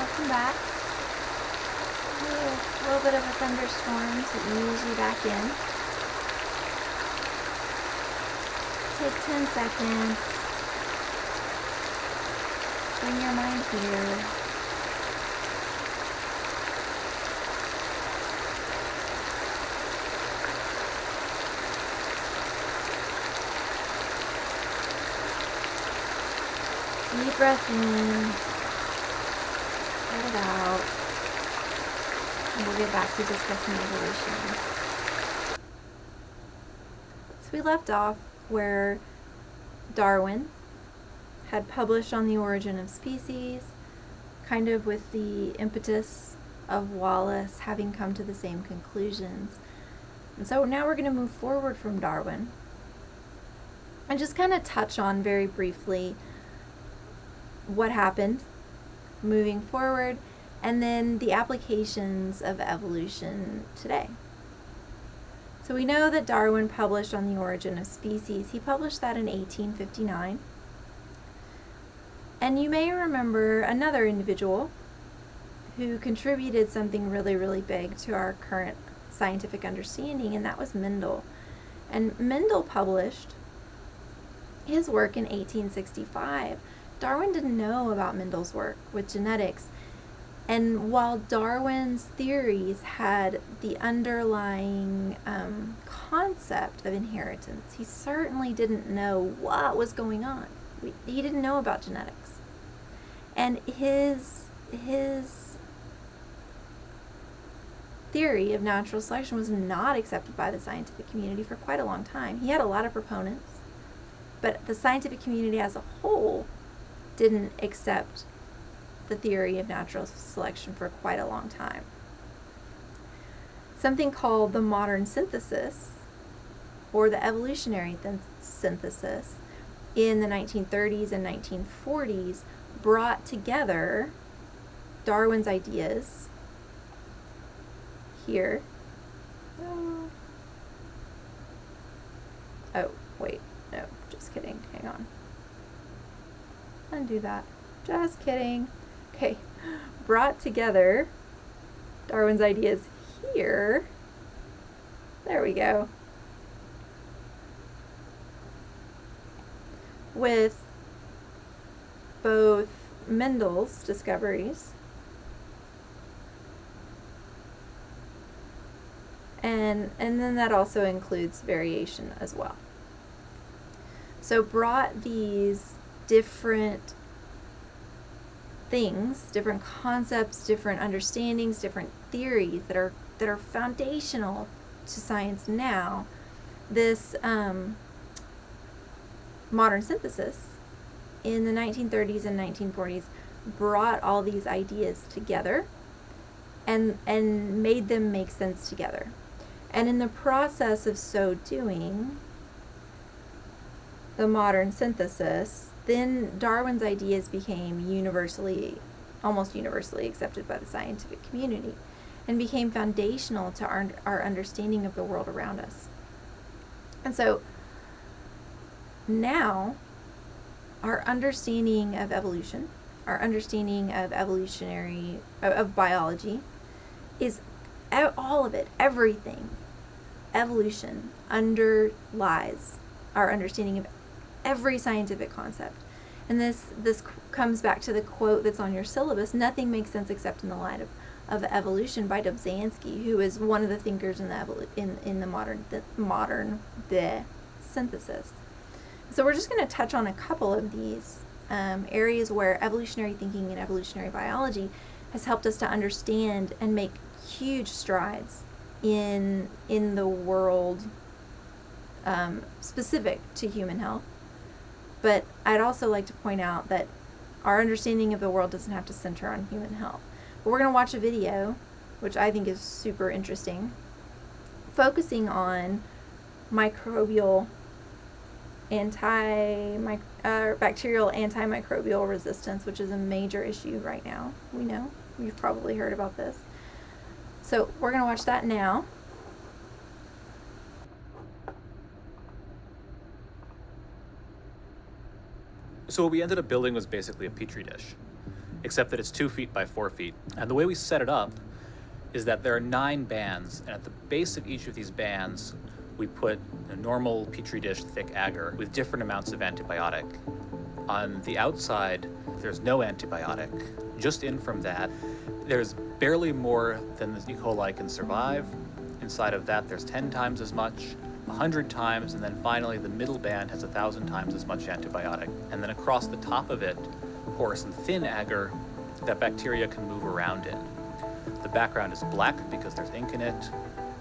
welcome back. A little bit of a thunderstorm to ease you back in. Take 10 seconds. Bring your mind here. Deep breath in. Let it out. And we'll get back to discussing evolution. So we left off where Darwin had published on the origin of species, kind of with the impetus of Wallace having come to the same conclusions. And so now we're going to move forward from Darwin and just kind of touch on very briefly what happened moving forward, and then the applications of evolution today. So we know that Darwin published on the origin of species. He published that in 1859. And you may remember another individual who contributed something really, really big to our current scientific understanding, and that was Mendel. And Mendel published his work in 1865. Darwin didn't know about Mendel's work with genetics, and while Darwin's theories had the underlying concept of inheritance, he certainly didn't know what was going on. He didn't know about genetics, and his theory of natural selection was not accepted by the scientific community for quite a long time. He had a lot of proponents, but the scientific community as a whole didn't accept the theory of natural selection for quite a long time. Something called the modern synthesis, or the evolutionary synthesis, in the 1930s and 1940s brought together Darwin's ideas here. Oh, wait, no, just kidding, hang on. Undo that. Just kidding. Okay, brought together Darwin's ideas here. There we go. With both Mendel's discoveries and then that also includes variation as well. So brought these different things, different concepts, different understandings, different theories that are foundational to science now. This modern synthesis in the 1930s and 1940s brought all these ideas together and made them make sense together. And in the process of so doing, the modern synthesis, then Darwin's ideas became almost universally accepted by the scientific community and became foundational to our understanding of the world around us. And so now our understanding of evolution, our understanding of of biology is all of it, everything. Evolution underlies our understanding of every scientific concept. And this comes back to the quote that's on your syllabus: nothing makes sense except in the light of evolution, by Dobzhansky, who is one of the thinkers in the modern synthesis. So we're just going to touch on a couple of these areas where evolutionary thinking and evolutionary biology has helped us to understand and make huge strides in the world specific to human health. But I'd also like to point out that our understanding of the world doesn't have to center on human health. But we're going to watch a video, which I think is super interesting, focusing on bacterial antimicrobial resistance, which is a major issue right now. We know. You've probably heard about this. So we're going to watch that now. So what we ended up building was basically a petri dish. except that it's 2 feet by 4 feet. And the way we set it up is that there are 9 bands, and at the base of each of these bands, we put a normal Petri dish thick agar with different amounts of antibiotic. On the outside, there's no antibiotic. Just in from that, there's barely more than the E. coli can survive. Inside of that, there's 10 times as much, 100 times, and then finally the middle band has 1,000 times as much antibiotic. And then across the top of it, porous and thin agar that bacteria can move around in. The background is black because there's ink in it,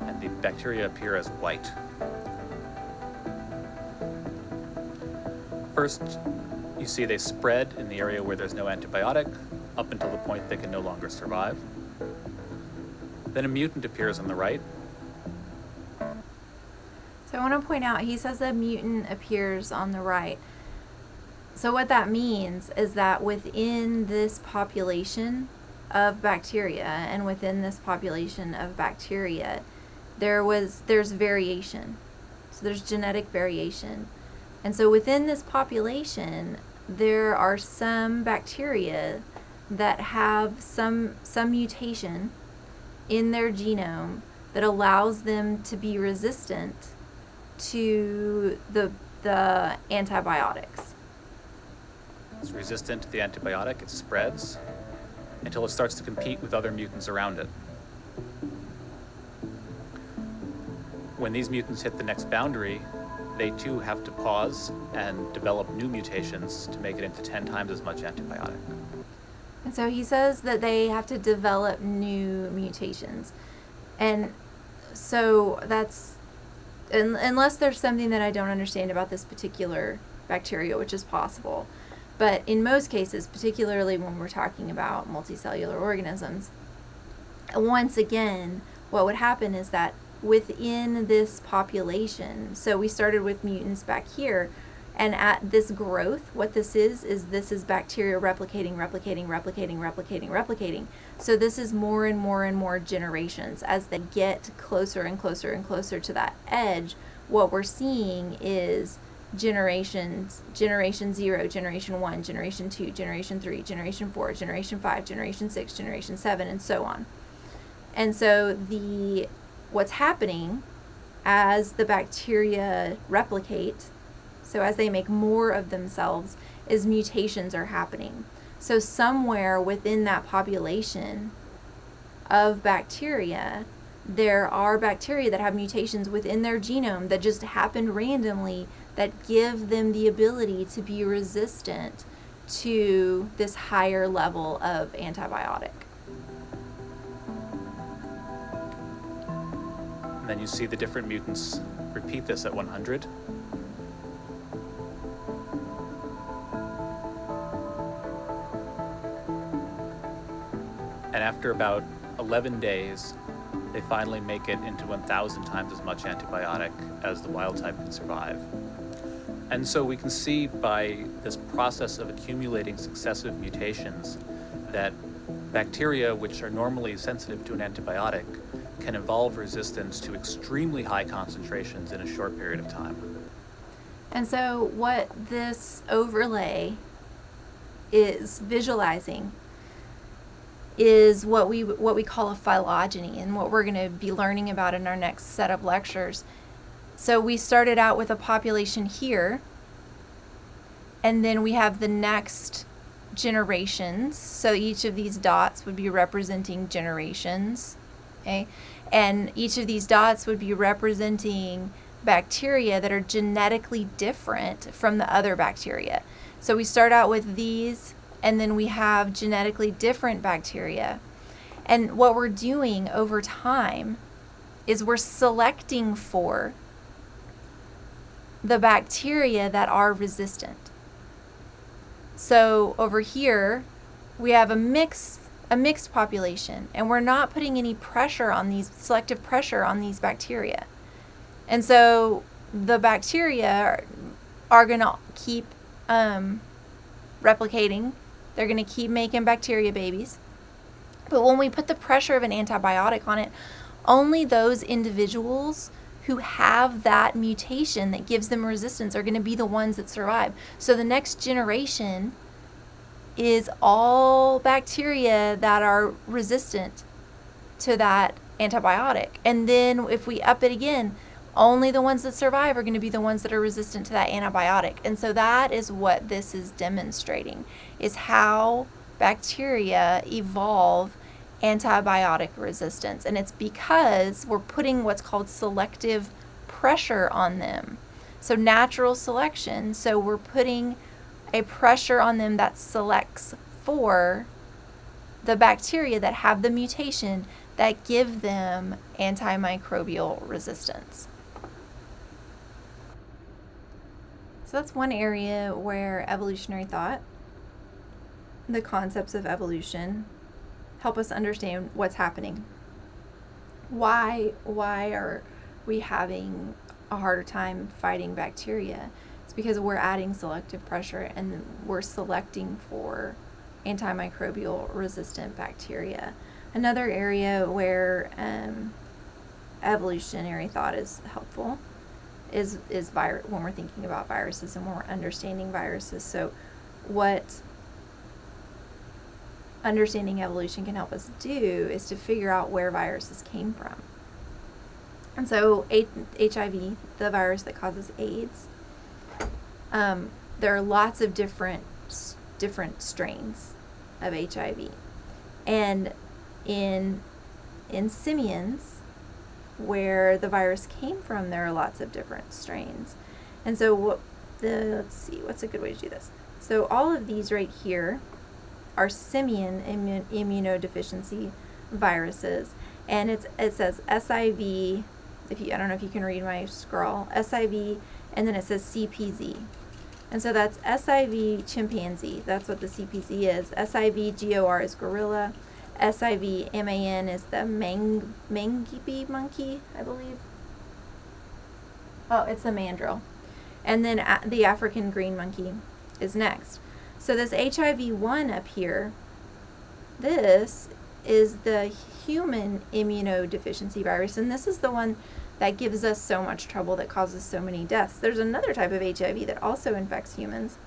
and the bacteria appear as white. First, you see they spread in the area where there's no antibiotic, up until the point they can no longer survive. Then a mutant appears on the right. So I want to point out, he says a mutant appears on the right. So what that means is that within this population of bacteria and within this population of bacteria, there's variation. So there's genetic variation. And so within this population, there are some bacteria that have some mutation in their genome that allows them to be resistant to the antibiotics. It's resistant to the antibiotic, it spreads until it starts to compete with other mutants around it. When these mutants hit the next boundary, they too have to pause and develop new mutations to make it into 10 times as much antibiotic. And so he says that they have to develop new mutations. And so that's, unless there's something that I don't understand about this particular bacteria, which is possible. But in most cases, particularly when we're talking about multicellular organisms, once again, what would happen is that within this population, so we started with mutants back here, and at this growth, what this is bacteria replicating. So this is more and more and more generations. As they get closer and closer and closer to that edge, what we're seeing is generations, generation 0, generation 1, generation 2, generation 3, generation 4, generation 5, generation 6, generation 7, and so on. And so what's happening as the bacteria replicate, so as they make more of themselves, is mutations are happening. So somewhere within that population of bacteria, there are bacteria that have mutations within their genome that just happen randomly that give them the ability to be resistant to this higher level of antibiotic. And then you see the different mutants repeat this at 100. And after about 11 days, they finally make it into 1,000 times as much antibiotic as the wild type can survive. And so we can see by this process of accumulating successive mutations that bacteria, which are normally sensitive to an antibiotic, can evolve resistance to extremely high concentrations in a short period of time. And so what this overlay is visualizing is what we call a phylogeny, and what we're going to be learning about in our next set of lectures. So we started out with a population here, and then we have the next generations. So each of these dots would be representing generations, okay? And each of these dots would be representing bacteria that are genetically different from the other bacteria. So we start out with these, and then we have genetically different bacteria. And what we're doing over time is we're selecting for the bacteria that are resistant. So over here, we have a mixed population, and we're not putting any pressure on these, selective pressure on these bacteria. And so the bacteria are going to keep replicating. They're going to keep making bacteria babies. But when we put the pressure of an antibiotic on it, only those individuals who have that mutation that gives them resistance are going to be the ones that survive. So the next generation is all bacteria that are resistant to that antibiotic. And then if we up it again, only the ones that survive are going to be the ones that are resistant to that antibiotic. And so that is what this is demonstrating, is how bacteria evolve antibiotic resistance. And it's because we're putting what's called selective pressure on them. So natural selection, so we're putting a pressure on them that selects for the bacteria that have the mutation that give them antimicrobial resistance. So that's one area where evolutionary thought, the concepts of evolution, help us understand what's happening. Why are we having a harder time fighting bacteria? It's because we're adding selective pressure and we're selecting for antimicrobial resistant bacteria. Another area where evolutionary thought is helpful is when we're thinking about viruses and when we're understanding viruses. So what understanding evolution can help us do is to figure out where viruses came from. And so HIV, the virus that causes AIDS, there are lots of different strains of HIV. And in simians, where the virus came from, there are lots of different strains. And so let's see, what's a good way to do this? So all of these right here are simian immunodeficiency viruses, and it says SIV. I don't know if you can read my scroll, SIV, and then it says CPZ. And so that's SIV chimpanzee. That's what the CPZ is. SIV GOR is gorilla. SIV MAN is the mangibe monkey, I believe. Oh, it's the mandrill. And then the African green monkey is next. So this HIV-1 up here, this is the human immunodeficiency virus, and this is the one that gives us so much trouble, that causes so many deaths. There's another type of HIV that also infects humans,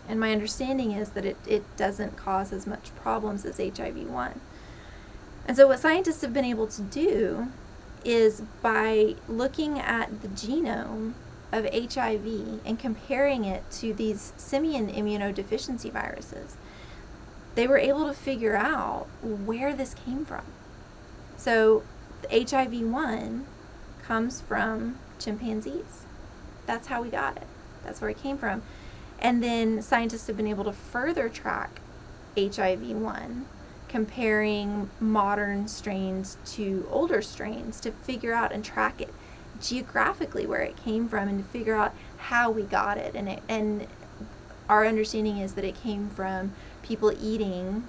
and my understanding is that it doesn't cause as much problems as HIV-1. And so what scientists have been able to do is, by looking at the genome of HIV and comparing it to these simian immunodeficiency viruses, they were able to figure out where this came from. So the HIV-1 comes from chimpanzees. That's how we got it. That's where it came from. And then scientists have been able to further track HIV-1, comparing modern strains to older strains, to figure out and track it geographically where it came from, and to figure out how we got it. And our understanding is that it came from people eating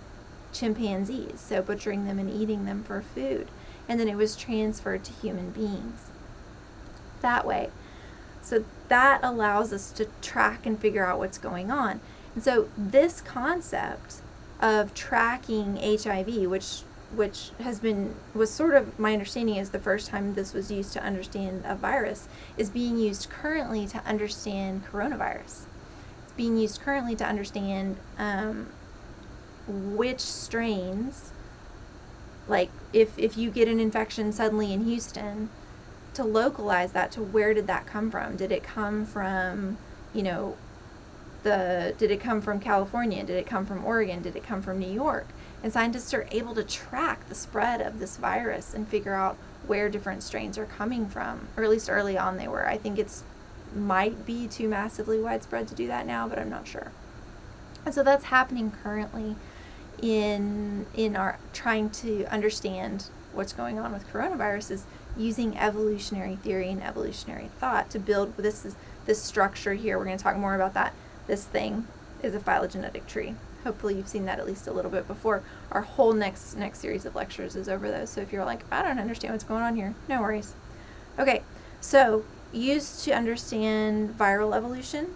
chimpanzees, so butchering them and eating them for food, and then it was transferred to human beings that way. So that allows us to track and figure out what's going on. And so this concept of tracking HIV, which was sort of, my understanding is the first time this was used to understand a virus, is being used currently to understand coronavirus. It's being used currently to understand which strains, like if you get an infection suddenly in Houston, to localize that to where did that come from? Did it come from, did it come from California? Did it come from Oregon? Did it come from New York? And scientists are able to track the spread of this virus and figure out where different strains are coming from, or at least early on they were. I think it's might be too massively widespread to do that now, but I'm not sure. And so that's happening currently in our trying to understand what's going on with coronaviruses, using evolutionary theory and evolutionary thought to build this structure here. We're going to talk more about that. This thing is a phylogenetic tree. Hopefully you've seen that at least a little bit before. Our whole next series of lectures is over those. So if you're like, I don't understand what's going on here, no worries. Okay, so used to understand viral evolution.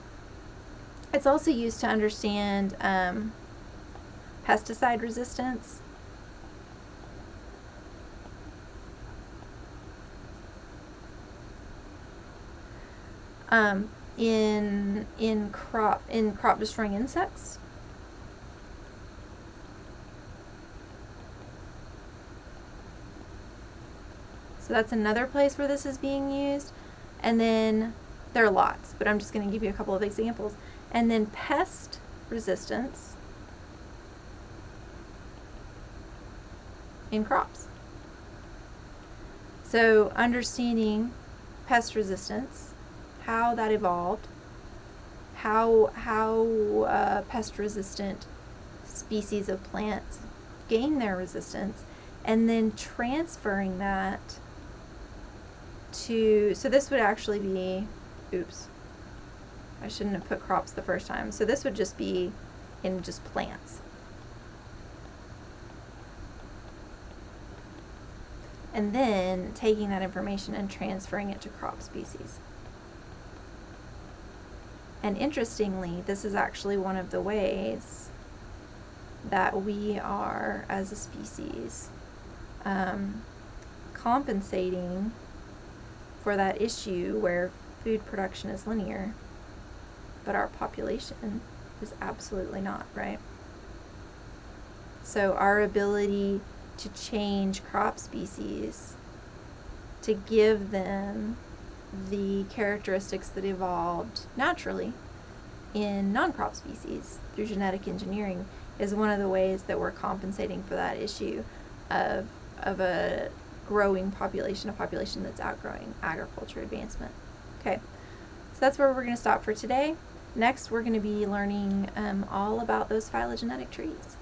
It's also used to understand pesticide resistance. In crop destroying insects. So that's another place where this is being used. And then there are lots, but I'm just going to give you a couple of examples. And then pest resistance in crops. So understanding pest resistance, how that evolved, how pest resistant species of plants gain their resistance, and then transferring that to, so this would actually be, oops, I shouldn't have put crops the first time. So this would just be in just plants. And then taking that information and transferring it to crop species. And interestingly, this is actually one of the ways that we are, as a species, compensating for that issue where food production is linear, but our population is absolutely not, right? So our ability to change crop species to give them the characteristics that evolved naturally in non-crop species through genetic engineering is one of the ways that we're compensating for that issue of a growing population, a population that's outgrowing agriculture advancement. Okay, so that's where we're going to stop for today. Next, we're going to be learning all about those phylogenetic trees.